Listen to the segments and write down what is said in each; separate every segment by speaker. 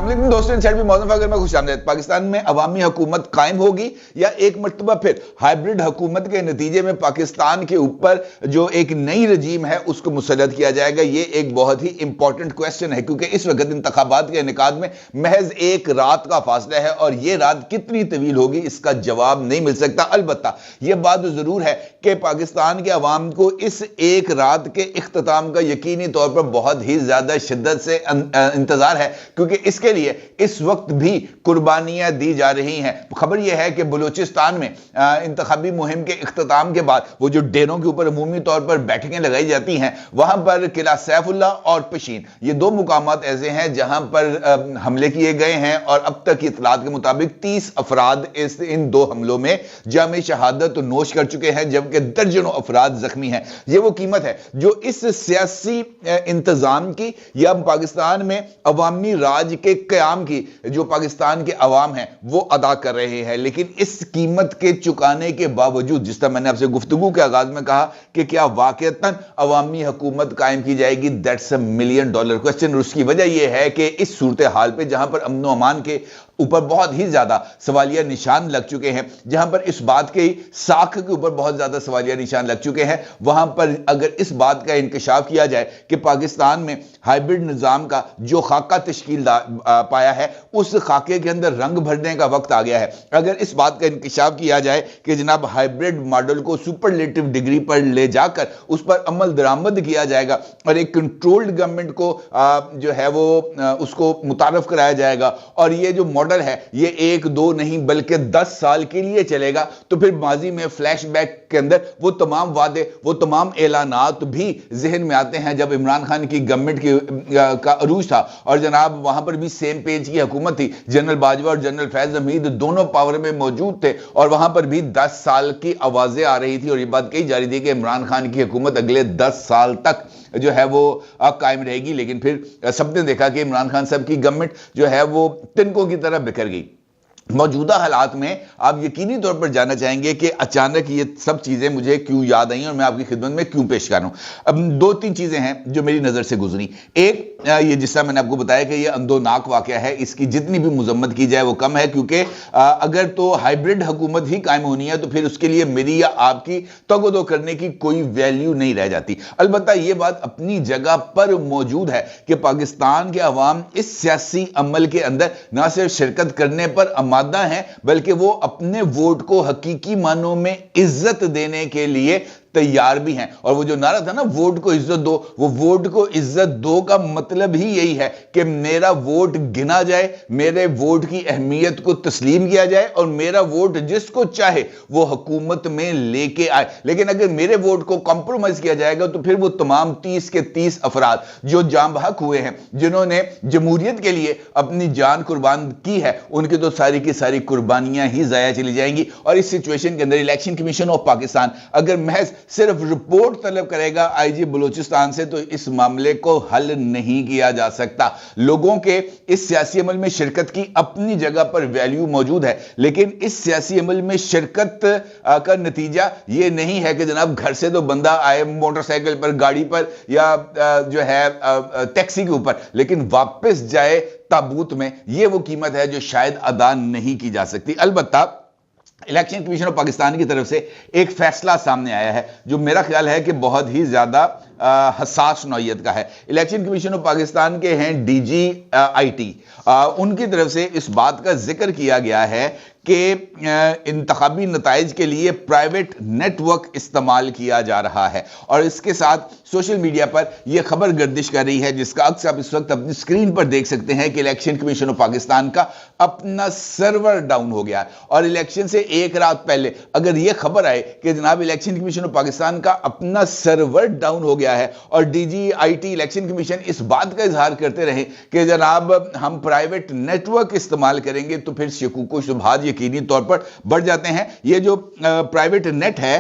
Speaker 1: लेकिन दोस्तों इनसाइड भी मौजूद अगर मैं खुशामदीद। पाकिस्तान में अवामी हुकूमत कायम होगी या एक मरतबा फिर हाइब्रिड हुकूमत के नतीजे में पाकिस्तान के ऊपर जो एक नई रजीम है उसको मुसल्लत किया जाएगा? ये एक बहुत ही इंपॉर्टेंट क्वेश्चन है, क्योंकि इस वक्त इंतखाबात के इनेकाद में महज एक रात का फासला है और ये रात कितनी तवील होगी इसका जवाब नहीं मिल सकता। अलबत्ता यह बात जरूर है कि पाकिस्तान के अवाम को इस एक रात के इख्तिताम का यकीनी तौर पर बहुत ही ज्यादा शिद्दत से इंतजार है, क्योंकि इसके लिए इस वक्त भी कुर्बानियां दी जा रही हैं। खबर यह है कि बलूचिस्तान में इंतखाबी मुहिम के इख्तिताम के बाद वो जो डेरों के ऊपर अमूमी तौर पर बैठकें लगाई जाती हैं, वहां पर किला सैफुल्लाह और पशीन, ये दो मुकामात ऐसे हैं जहां पर हमले किए गए हैं और अब तक की इतलात के मुताबिक 30 अफराद इन दो हमलों में जामे शहादत नोश कर चुके हैं, जबकि दर्जनों अफराद जख्मी हैं। ये वो कीमत है जो इस सियासी इंतजाम की या पाकिस्तान में अवामी राज के क़याम की जो पाकिस्तान के अवाम हैं वो अदा कर रहे हैं। लेकिन इस कीमत के चुकाने के बावजूद, जिस तरह मैंने आपसे गुफ्तगू के आगाज में कहा कि क्या वाकईतन अवामी हुकूमत कायम की जाएगी, दैट्स अ $1 मिलियन क्वेश्चन। और उसकी वजह यह है कि इस सूरत हाल पे जहां पर अमन व अमान के ऊपर बहुत ही ज्यादा सवालिया निशान लग चुके हैं, जहां पर इस बात के साख के ऊपर बहुत ज्यादा सवालिया निशान लग चुके हैं, वहां पर अगर इस बात का इंकशाफ किया जाए कि पाकिस्तान में हाइब्रिड निजाम का जो खाका तश्कील पाया है उस खाके के अंदर रंग भरने का वक्त आ गया है। अगर इस बात का इंकशाफ किया जाए कि जनाब हाइब्रिड मॉडल को सुपरलेटिव डिग्री पर ले जाकर उस पर अमल दरामद किया जाएगा और एक कंट्रोल्ड गवर्नमेंट को जो है वो उसको मुतारफ कराया जाएगा और ये जो मॉडल है ये 1-2 नहीं बल्कि 10 साल के लिए चलेगा, तो फिर माजी में फ्लैशबैक के अंदर वो तमाम वादे, वो तमाम ऐलानात भी जहन में आते हैं जब इमरान खान की गवर्नमेंट का अरूज था और जनाब वहां पर भी सेम पेज की हुकूमत थी। जनरल बाजवा और जनरल फैज हमीद दोनों पावर में मौजूद थे और वहां पर भी 10 साल की आवाजें आ रही थी और ये बात कही जा रही थी कि इमरान खान की हुकूमत अगले 10 साल तक जो है वो कायम रहेगी। लेकिन फिर सबने देखा कि इमरान खान साहब की गवर्नमेंट जो है वो तिनकों की तरह बिखर गई। मौजूदा हालात में आप यकीनी तौर पर जानना चाहेंगे कि अचानक ये सब चीजें मुझे क्यों याद आई और मैं आपकी खिदमत में क्यों पेश कर रहा हूं। अब 2-3 चीजें हैं जो मेरी नजर से गुजरी। एक, ये जिसका मैंने आपको बताया कि ये अंदोनाक वाकया है, इसकी जितनी भी मुजम्मत की जाए वो कम है, क्योंकि अगर तो हाइब्रिड हुकूमत ही कायम होनी है तो फिर उसके लिए मेरी या आपकी तगदो करने की कोई वैल्यू नहीं रह जाती। अलबत्ता ये बात अपनी जगह पर मौजूद है कि पाकिस्तान के अवाम इस सियासी अमल के अंदर न सिर्फ शिरकत करने पर हैं बल्कि वो अपने वोट को हकीकी मानों में इज्जत देने के लिए तैयार भी हैं। और वो जो नारा था ना, वोट को इज्जत दो, वो वोट को इज्जत दो का मतलब ही यही है कि मेरा वोट गिना जाए, मेरे वोट की अहमियत को तस्लीम किया जाए और मेरा वोट जिसको चाहे वो हुकूमत में लेके आए। लेकिन अगर मेरे वोट को कॉम्प्रोमाइज किया जाएगा तो फिर वो तमाम 30 के 30 अफराद जो जान बहक हुए हैं, जिन्होंने जमहूरियत के लिए अपनी जान कुर्बान की है, उनकी तो सारी की सारी कुर्बानियां ही जाया चली जाएंगी। और इस सिचुएशन के अंदर इलेक्शन कमीशन ऑफ पाकिस्तान अगर महज सिर्फ रिपोर्ट तलब करेगा आईजी बलूचिस्तान से तो इस मामले को हल नहीं किया जा सकता। लोगों के इस सियासी अमल में शिरकत की अपनी जगह पर वैल्यू मौजूद है, लेकिन इस सियासी अमल में शिरकत का नतीजा यह नहीं है कि जनाब घर से तो बंदा आए मोटरसाइकिल पर, गाड़ी पर या जो है टैक्सी के ऊपर, लेकिन वापस जाए ताबूत में। यह वो कीमत है जो शायद अदा नहीं की जा सकती। अलबत्ता इलेक्शन कमीशन ऑफ पाकिस्तान की तरफ से एक फैसला सामने आया है जो मेरा ख्याल है कि बहुत ही ज्यादा हसास नौयत का है। इलेक्शन कमीशन ऑफ पाकिस्तान के हैं DGIT, उनकी तरफ से इस बात का जिक्र किया गया है कि इंतखाबी नताइज के लिए प्राइवेट नेटवर्क इस्तेमाल किया जा रहा है और इसके साथ सोशल मीडिया पर यह खबर गर्दिश कर रही है, जिसका अक्स आप इस वक्त अपनी स्क्रीन पर देख सकते हैं कि इलेक्शन कमीशन ऑफ पाकिस्तान का अपना सर्वर डाउन हो गया और इलेक्शन से एक रात पहले अगर यह खबर आए कि जनाब इलेक्शन कमीशन ऑफ पाकिस्तान का अपना सर्वर डाउन हो गया है और DGIT इलेक्शन कमीशन इस बात का इजहार करते रहे कि जनाब हम प्राइवेट नेटवर्क इस्तेमाल करेंगे, तो फिर शकूक व शुबहात यकीनी तौर पर बढ़ जाते हैं। ये जो प्राइवेट नेट है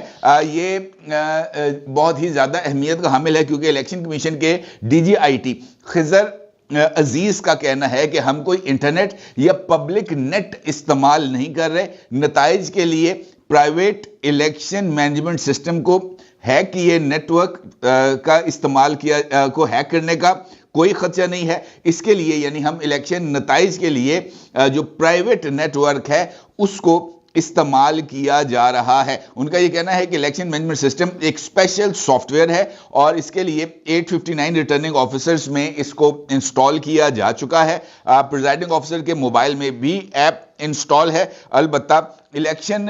Speaker 1: ये बहुत ही ज्यादा अहमियत का हामिल है, क्योंकि इलेक्शन कमीशन के DGIT खिजर अजीज का कहना है कि हम कोई इंटरनेट या पब्लिक नेट इस्तेमाल नहीं कर रहे, नताइज के लिए प्राइवेट इलेक्शन मैनेजमेंट सिस्टम को हैक किए नेटवर्क का इस्तेमाल किया को हैक करने का कोई खदशा नहीं है। इसके लिए यानी हम इलेक्शन नताइज के लिए जो प्राइवेट नेटवर्क है उसको इस्तेमाल किया जा रहा है। उनका यह कहना है कि इलेक्शन मैनेजमेंट सिस्टम एक स्पेशल सॉफ्टवेयर है और इसके लिए 859 रिटर्निंग ऑफिसर्स में इसको इंस्टॉल किया जा चुका है। प्रिजाइडिंग ऑफिसर के मोबाइल में भी ऐप इंस्टॉल है। अलबत्ता इलेक्शन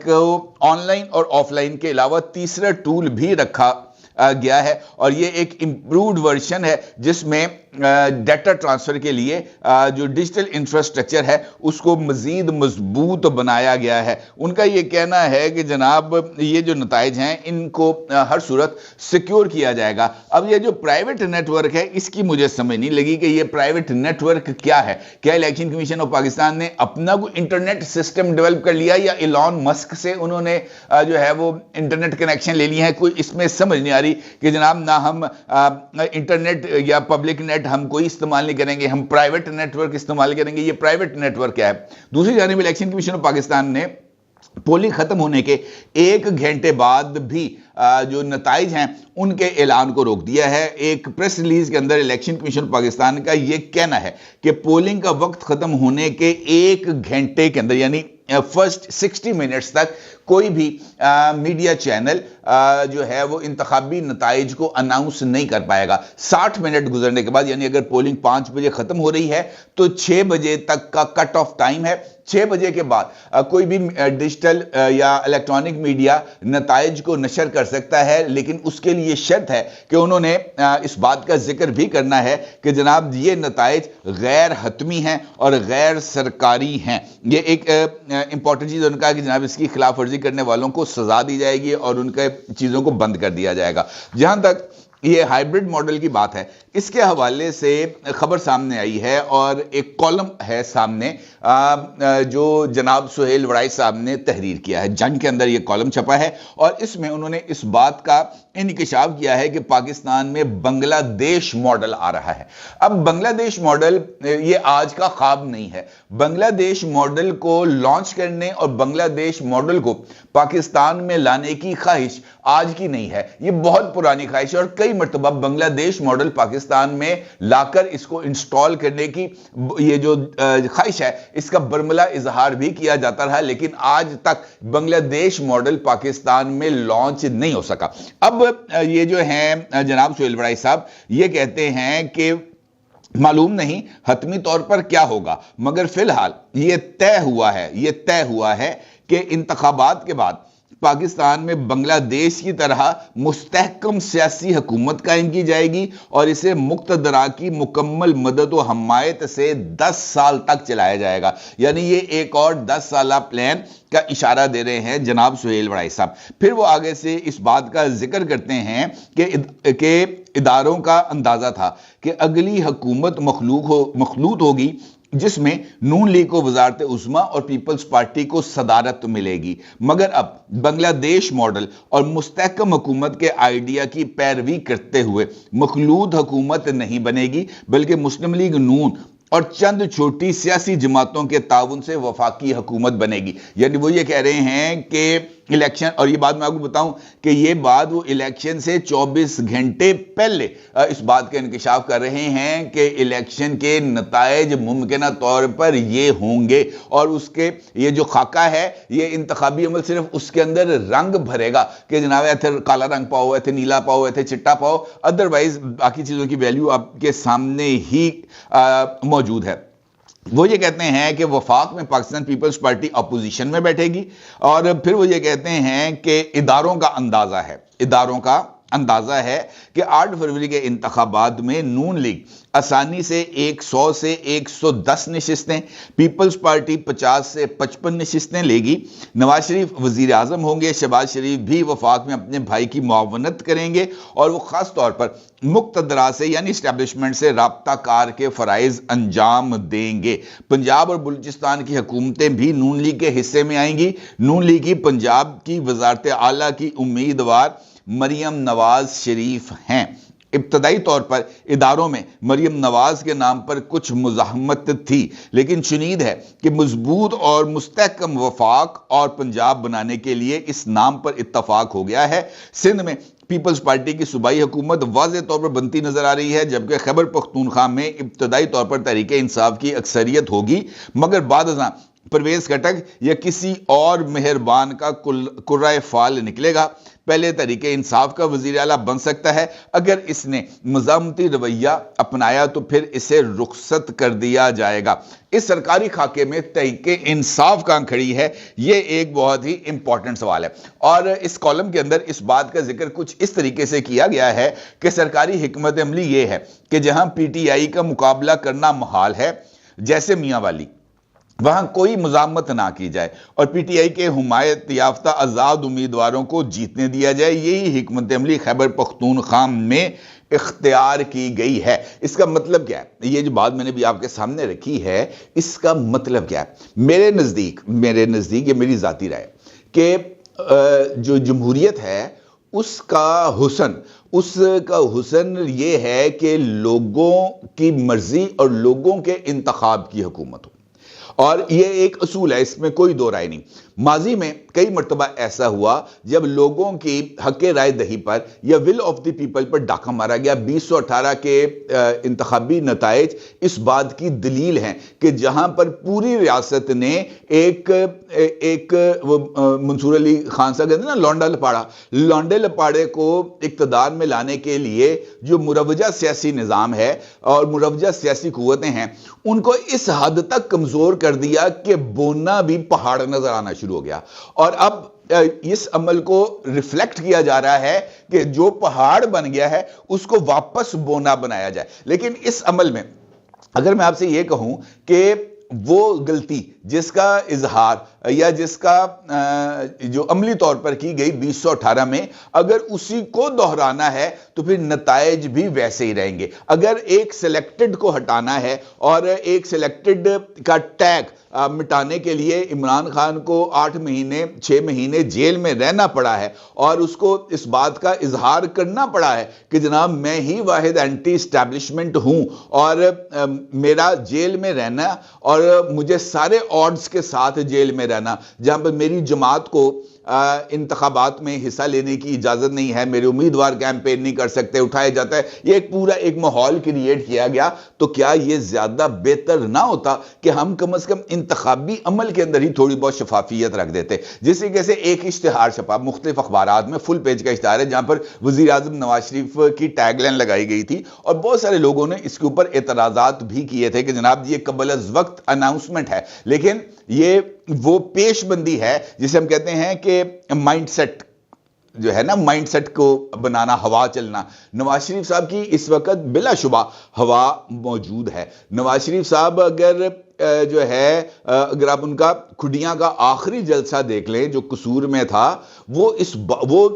Speaker 1: को ऑनलाइन और ऑफलाइन के अलावा तीसरा टूल भी रखा गया है और ये एक इंप्रूव्ड वर्जन है जिसमें डाटा ट्रांसफर के लिए जो डिजिटल इंफ्रास्ट्रक्चर है उसको मजीद मजबूत बनाया गया है। उनका ये कहना है कि जनाब ये जो नताइज हैं इनको हर सूरत सिक्योर किया जाएगा। अब ये जो प्राइवेट नेटवर्क है इसकी मुझे समझ नहीं लगी कि ये प्राइवेट नेटवर्क क्या है। क्या इलेक्शन कमीशन ऑफ पाकिस्तान ने अपना कोई इंटरनेट सिस्टम डेवलप कर लिया या इलॉन मस्क से उन्होंने जो है वो इंटरनेट कनेक्शन ले लिया है? कोई इसमें समझ नहीं आ रही कि जनाब ना हम इंटरनेट या पब्लिक नेट हम कोई इस्तेमाल नहीं करेंगे, हम प्राइवेट नेटवर्क इस्तेमाल करेंगे। ये प्राइवेट नेटवर्क क्या है? दूसरी जानिब इलेक्शन कमीशन ऑफ पाकिस्तान ने पोलिंग खत्म होने के 1 घंटे बाद भी जो नताइज हैं उनके ऐलान को रोक दिया है। एक प्रेस रिलीज के अंदर इलेक्शन कमीशन पाकिस्तान का यह कहना है कि पोलिंग का वक्त खत्म होने के 1 घंटे के अंदर यानी फर्स्ट 60 मिनट्स तक कोई भी मीडिया चैनल जो है वो इंतखाबी नताइज को अनाउंस नहीं कर पाएगा। 60 मिनट गुजरने के बाद यानी अगर पोलिंग 5 बजे खत्म हो रही है तो 6 बजे तक का कट ऑफ टाइम है। 6 बजे के बाद कोई भी डिजिटल या इलेक्ट्रॉनिक मीडिया नताइज को नशर कर सकता है, लेकिन उसके लिए शर्त है कि उन्होंने इस बात का जिक्र भी करना है कि जनाब ये नताइज गैर हतमी हैं और गैर सरकारी हैं। ये एक इंपॉर्टेंट चीज उन्होंने कहा कि जनाब इसकी खिलाफ वर्जी करने वालों को सजा दी जाएगी और उनके चीजों को बंद कर दिया जाएगा। जहां तक ये हाइब्रिड मॉडल की बात है इसके हवाले से खबर सामने आई है और एक कॉलम है सामने जो जनाब सुहेल वड़ाई साहब ने तहरीर किया है। जंग के अंदर ये कॉलम छपा है और इसमें उन्होंने इस बात का इंकिशाफ किया है कि पाकिस्तान में बांग्लादेश मॉडल आ रहा है। अब बांग्लादेश मॉडल ये आज का ख्वाब नहीं है। बांग्लादेश मॉडल को लॉन्च करने और बांग्लादेश मॉडल को पाकिस्तान में लाने की ख्वाहिश आज की नहीं है, ये बहुत पुरानी ख्वाहिश है और कई मरतबा बांग्लादेश मॉडल पाकिस्तान में लाकर इसको इंस्टॉल करने की ये जो ख्वाहिश है इसका बरमला इजहार भी किया जाता रहा, लेकिन आज तक बांग्लादेश मॉडल पाकिस्तान में लॉन्च नहीं हो सका। अब ये जो हैं जनाब सुहेल वड़ाई साहब ये कहते हैं कि मालूम नहीं हतमी तौर पर क्या होगा, मगर फिलहाल ये तय हुआ है कि इंतखाबात के बाद पाकिस्तान में बांग्लादेश की तरह मुस्तहकम सियासी हुकूमत कायम की जाएगी और इसे मुक्तदरा की मुकम्मल मदद व हमायत से 10 साल तक चलाया जाएगा। यानी ये एक और 10 साला प्लान का इशारा दे रहे हैं जनाब सुहेल वड़ाई साहब। फिर वो आगे से इस बात का जिक्र करते हैं कि इदारों का अंदाजा था कि अगली हुकूमत मखलूत होगी जिसमें नून लीग को वजारत उस्मा और पीपल्स पार्टी को सदारत मिलेगी, मगर अब बांग्लादेश मॉडल और मुस्तहकम हुकूमत के आइडिया की पैरवी करते हुए मखलूत हुकूमत नहीं बनेगी, बल्कि मुस्लिम लीग नून और चंद छोटी सियासी जमातों के ताउन से वफाकी हुकूमत बनेगी। यानी वो ये कह रहे हैं कि इलेक्शन, और ये बात मैं आपको बताऊं कि ये बात वो इलेक्शन से 24 घंटे पहले इस बात का इंकिशाफ कर रहे हैं कि इलेक्शन के नताइज मुमकिन तौर पर ये होंगे और उसके ये जो खाका है ये इंतखाबी अमल सिर्फ उसके अंदर रंग भरेगा कि जनाब इथे काला रंग पाओ, इथे नीला पाओ, इथे चिट्टा पाओ, अदरवाइज बाकी चीजों की वैल्यू आपके सामने ही मौजूद है। वो ये कहते हैं कि वफाक में पाकिस्तान पीपल्स पार्टी अपोजिशन में बैठेगी और फिर वो ये कहते हैं कि इदारों का अंदाजा है कि 8 फरवरी के इंतखाबात में नून लीग आसानी से 100 से 110 नशिस्तें, पीपल्स पार्टी 50 से 55 नशिस्तें लेगी। नवाज शरीफ वजीर आजम होंगे, शहबाज शरीफ भी वफाक में अपने भाई की मुआवनत करेंगे और वो खास तौर पर मुक्तदरा से यानी इस्टेब्लिशमेंट से राब्ता कार के फराइज अंजाम देंगे। पंजाब और बलूचिस्तान की हुकूमतें भी नून लीग के हिस्से में आएंगी। नून लीग की पंजाब की वजारत आला की उम्मीदवार मरियम नवाज शरीफ हैं। ابتدائی طور پر اداروں میں مریم نواز کے نام پر کچھ مزاحمت تھی، لیکن شنید ہے کہ مضبوط اور مستحکم وفاق اور پنجاب بنانے کے لیے اس نام پر اتفاق ہو گیا ہے۔ سندھ میں پیپلز پارٹی کی صوبائی حکومت واضح طور پر بنتی نظر آ رہی ہے، جبکہ خیبر پختونخوا میں ابتدائی طور پر تحریک انصاف کی اکثریت ہوگی، مگر بعد ازاں پرویز خٹک یا کسی اور مہربان کا قرۂ فعال نکلے گا۔ پہلے تحریک انصاف کا وزیر اعلیٰ بن سکتا ہے، اگر اس نے مزاحمتی رویہ اپنایا تو پھر اسے رخصت کر دیا جائے گا۔ اس سرکاری خاکے میں تحریک انصاف کہاں کھڑی ہے، یہ ایک بہت ہی امپورٹنٹ سوال ہے، اور اس کالم کے اندر اس بات کا ذکر کچھ اس طریقے سے کیا گیا ہے کہ سرکاری حکمت عملی یہ ہے کہ جہاں پی ٹی آئی کا مقابلہ کرنا محال ہے، جیسے میاں والی، وہاں کوئی مزاحمت نہ کی جائے اور پی ٹی آئی کے حمایت یافتہ آزاد امیدواروں کو جیتنے دیا جائے۔ یہی حکمت عملی خیبر پختونخوا میں اختیار کی گئی ہے۔ اس کا مطلب کیا ہے؟ یہ جو بات میں نے بھی آپ کے سامنے رکھی ہے، اس کا مطلب کیا ہے؟ میرے نزدیک یہ میری ذاتی رائے کہ جو جمہوریت ہے اس کا حسن یہ ہے کہ لوگوں کی مرضی اور لوگوں کے انتخاب کی حکومت ہو، اور یہ ایک اصول ہے، اس میں کوئی دو رائے نہیں۔ ماضی میں کئی مرتبہ ایسا ہوا جب لوگوں کی حق رائے دہی پر یا ول آف دی پیپل پر ڈاکہ مارا گیا۔ 2018 کے انتخابی نتائج اس بات کی دلیل ہیں کہ جہاں پر پوری ریاست نے ایک منصور علی خان صاحب کہتے ہیں نا لونڈے لپاڑے کو اقتدار میں لانے کے لیے جو مروجہ سیاسی نظام ہے اور مروجہ سیاسی قوتیں ہیں، ان کو اس حد تک کمزور کر دیا کہ بونا بھی پہاڑ نظر آنا شروع ہو گیا، اور اب اس عمل کو ریفلیکٹ کیا جا رہا ہے کہ جو پہاڑ بن گیا ہے اس کو واپس بونا بنایا جائے۔ لیکن اس عمل میں اگر میں آپ سے یہ کہوں کہ وہ غلطی جس کا اظہار یا جس کا جو عملی طور پر کی گئی 2018 میں، اگر اسی کو دہرانا ہے تو پھر نتائج بھی ویسے ہی رہیں گے۔ اگر ایک سلیکٹڈ کو ہٹانا ہے اور ایک سلیکٹڈ کا ٹیگ مٹانے کے لیے عمران خان کو 6 مہینے جیل میں رہنا پڑا ہے اور اس کو اس بات کا اظہار کرنا پڑا ہے کہ جناب میں ہی واحد اینٹی اسٹیبلشمنٹ ہوں اور میرا جیل میں رہنا اور مجھے سارے آڈز کے ساتھ جیل میں رہنا، جہاں پر میری جماعت کو انتخابات میں حصہ لینے کی اجازت نہیں ہے، میرے امیدوار کیمپین نہیں کر سکتے، اٹھایا جاتا ہے، یہ ایک پورا ایک ماحول کریٹ کیا گیا۔ تو کیا یہ زیادہ بہتر نہ ہوتا کہ ہم کم از کم انتخابی عمل کے اندر ہی تھوڑی بہت شفافیت رکھ دیتے؟ جس طریقے سے ایک اشتہار چھپا مختلف اخبارات میں، فل پیج کا اشتہار ہے، جہاں پر وزیر اعظم نواز شریف کی ٹیگ لائن لگائی گئی تھی، اور بہت سارے لوگوں نے اس کے اوپر اعتراضات بھی کیے تھے کہ جناب یہ قبل از وقت اناؤنسمنٹ ہے، لیکن یہ وہ پیش بندی ہے جسے ہم کہتے ہیں کہ مائنڈ سیٹ جو ہے نا، مائنڈ سیٹ کو بنانا، ہوا چلنا۔ نواز شریف صاحب کی اس وقت بلا شبہ ہوا موجود ہے۔ نواز شریف صاحب اگر آپ ان کا کھڈیاں کا آخری جلسہ دیکھ لیں جو قصور میں تھا، وہ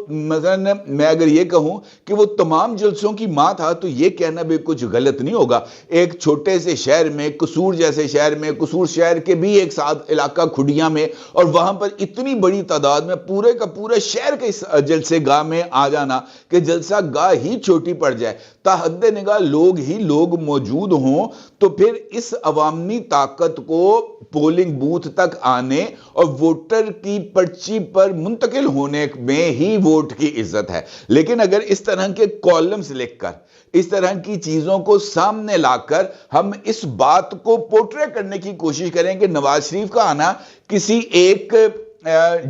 Speaker 1: مثلا میں اگر یہ کہوں کہ وہ تمام جلسوں کی ماں تھا تو یہ کہنا بھی کچھ غلط نہیں ہوگا۔ ایک چھوٹے سے شہر میں، قصور جیسے شہر میں، قصور شہر کے بھی ایک ساتھ علاقہ کھڈیاں میں، اور وہاں پر اتنی بڑی تعداد میں پورے کا پورا شہر کے جلسے گاہ میں آ جانا کہ جلسہ گاہ ہی چھوٹی پڑ جائے، تحد نگاہ لوگ موجود ہوں، تو پھر اس عوامی طاقت کو پولنگ بوتھ تک آنے اور ووٹر کی پرچی پر منتقل ہونے میں ہی ووٹ کی عزت ہے۔ لیکن اگر اس طرح کے کالمز لکھ کر، اس طرح کی چیزوں کو سامنے لا کر ہم اس بات کو پورٹرے کرنے کی کوشش کریں کہ نواز شریف کا آنا کسی ایک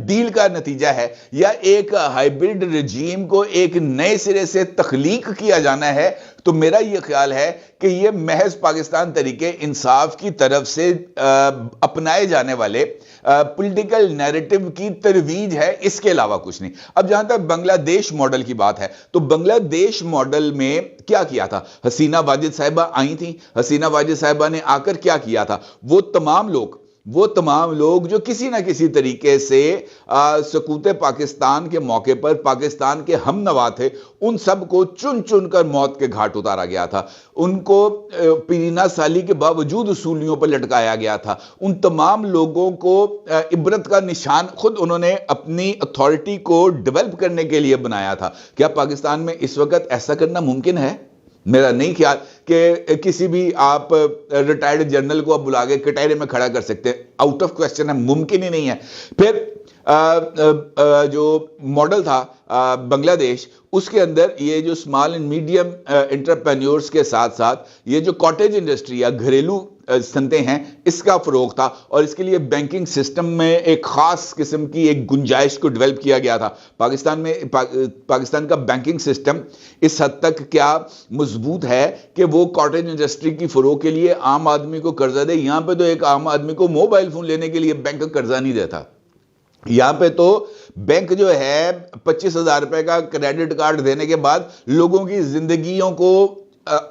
Speaker 1: ڈیل کا نتیجہ ہے یا ایک ہائیبرڈ رجیم کو ایک نئے سرے سے تخلیق کیا جانا ہے، تو میرا یہ خیال ہے کہ یہ محض پاکستان تحریک انصاف کی طرف سے اپنائے جانے والے پولیٹیکل نیریٹو کی ترویج ہے، اس کے علاوہ کچھ نہیں۔ اب جہاں تک بنگلہ دیش ماڈل کی بات ہے تو بنگلہ دیش ماڈل میں کیا کیا تھا؟ حسینہ واجد صاحبہ آئی تھیں، حسینہ واجد صاحبہ نے آ کر کیا کیا تھا؟ وہ تمام لوگ وہ تمام لوگ جو کسی نہ کسی طریقے سے سقوط پاکستان کے موقع پر پاکستان کے ہم نوا تھے، ان سب کو چن چن کر موت کے گھاٹ اتارا گیا تھا، ان کو پیرینہ سالی کے باوجود اصولیوں پر لٹکایا گیا تھا، ان تمام لوگوں کو عبرت کا نشان خود انہوں نے اپنی اتھارٹی کو ڈیولپ کرنے کے لیے بنایا تھا۔ کیا پاکستان میں اس وقت ایسا کرنا ممکن ہے؟ میرا نہیں خیال کہ کسی بھی آپ ریٹائرڈ جنرل کو آپ بلا کے کٹہرے میں کھڑا کر سکتے ہیں، آؤٹ آف کوسچن ہے، ممکن ہی نہیں ہے۔ پھر جو ماڈل تھا بنگلہ دیش، اس کے اندر یہ جو اسمال اینڈ میڈیم انٹرپرینیورز کے ساتھ ساتھ یہ جو کاٹیج انڈسٹری یا گھریلو صنعتیں ہیں، اس کا فروغ تھا، اور اس کے لیے بینکنگ سسٹم میں ایک خاص قسم کی ایک گنجائش کو ڈیولپ کیا گیا تھا۔ پاکستان کا بینکنگ سسٹم اس حد تک کیا مضبوط ہے کہ وہ کاٹیج انڈسٹری کی فروغ کے لیے عام آدمی کو قرضہ دے؟ یہاں پہ تو ایک عام آدمی کو موبائل فون لینے کے لیے بینک قرضہ نہیں دیتا۔ یہاں پہ تو بینک جو ہے 25,000 روپے کا کریڈٹ کارڈ دینے کے بعد لوگوں کی زندگیوں کو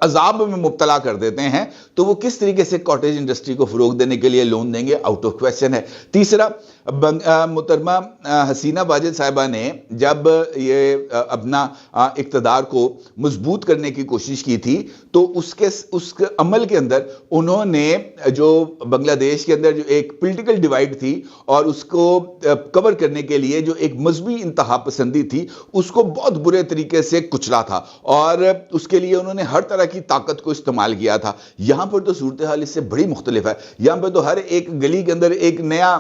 Speaker 1: عذاب میں مبتلا کر دیتے ہیں، تو وہ کس طریقے سے کاٹیج انڈسٹری کو فروغ دینے کے لیے لون دیں گے؟ آؤٹ آف کوسچن ہے۔ تیسرا، محترمہ حسینہ واجد صاحبہ نے جب یہ اپنا اقتدار کو مضبوط کرنے کی کوشش کی تھی، تو اس کے عمل کے اندر انہوں نے جو بنگلہ دیش کے اندر جو ایک پولیٹیکل ڈیوائیڈ تھی اور اس کو کور کرنے کے لیے جو ایک مذہبی انتہا پسندی تھی، اس کو بہت برے طریقے سے کچلا تھا، اور اس کے لیے انہوں نے ہر طرح کی طاقت کو استعمال کیا تھا۔ یہاں پر تو صورتحال اس سے بڑی مختلف ہے۔ یہاں پر تو ہر ایک گلی کے اندر ایک نیا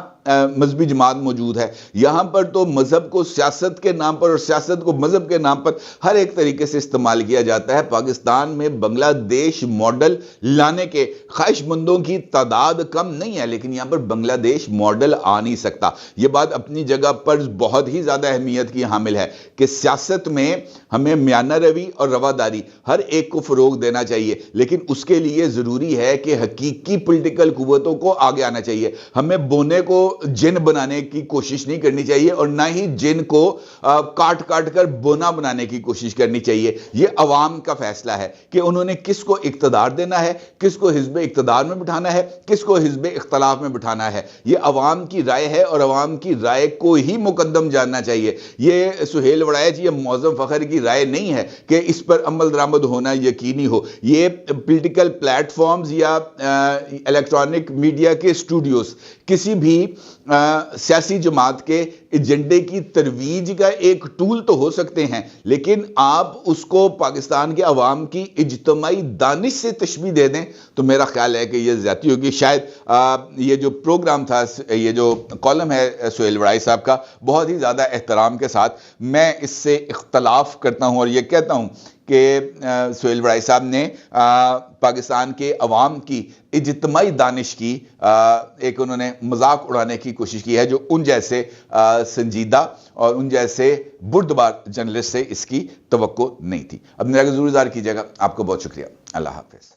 Speaker 1: مذہبی جماعت موجود ہے۔ یہاں پر تو مذہب کو سیاست کے نام پر اور سیاست کو مذہب کے نام پر ہر ایک طریقے سے استعمال کیا جاتا ہے۔ پاکستان میں بنگلہ دیش ماڈل لانے کے خواہش مندوں کی تعداد کم نہیں ہے، لیکن یہاں پر بنگلہ دیش ماڈل آ نہیں سکتا۔ یہ بات اپنی جگہ پر بہت ہی زیادہ اہمیت کی حامل ہے کہ سیاست میں ہمیں میانہ روی اور رواداری ہر ایک کو فروغ دینا چاہیے، لیکن اس کے لیے ضروری ہے کہ حقیقی پولیٹیکل قوتوں کو آگے آنا چاہیے۔ ہمیں بونے کو جن بنانے کی کوشش نہیں کرنی چاہیے، اور نہ ہی جن کو کاٹ کاٹ کر بونا بنانے کی کوشش کرنی چاہیے۔ یہ عوام کا فیصلہ ہے کہ انہوں نے کس کو اقتدار دینا ہے، کس کو حزب اقتدار میں بٹھانا ہے، کس کو حزب اختلاف میں بٹھانا ہے۔ یہ عوام کی رائے ہے، اور عوام کی رائے کو ہی مقدم جاننا چاہیے۔ یہ سہیل وڑائچ یا معظم فخر کی رائے نہیں ہے کہ اس پر عمل درآمد ہونا یقینی ہو۔ یہ پولیٹیکل پلیٹ فارمز یا الیکٹرانک میڈیا کے اسٹوڈیوز کسی بھی سیاسی جماعت کے ایجنڈے کی ترویج کا ایک ٹول تو ہو سکتے ہیں، لیکن آپ اس کو پاکستان کے عوام کی اجتماعی دانش سے تشبیہ دے دیں تو میرا خیال ہے کہ یہ زیادتی ہوگی۔ شاید یہ جو پروگرام تھا، یہ جو کالم ہے سہیل وڑائچ صاحب کا، بہت ہی زیادہ احترام کے ساتھ میں اس سے اختلاف کرتا ہوں، اور یہ کہتا ہوں کہ سہیل وڑائچ صاحب نے پاکستان کے عوام کی اجتماعی دانش کی ایک انہوں نے مذاق اڑانے کی کوشش کی ہے، جو ان جیسے سنجیدہ اور ان جیسے بردبار جرنلسٹ سے اس کی توقع نہیں تھی۔ اب میرا ضرور اظہار کیجیے گا۔ آپ کو بہت شکریہ۔ اللہ حافظ۔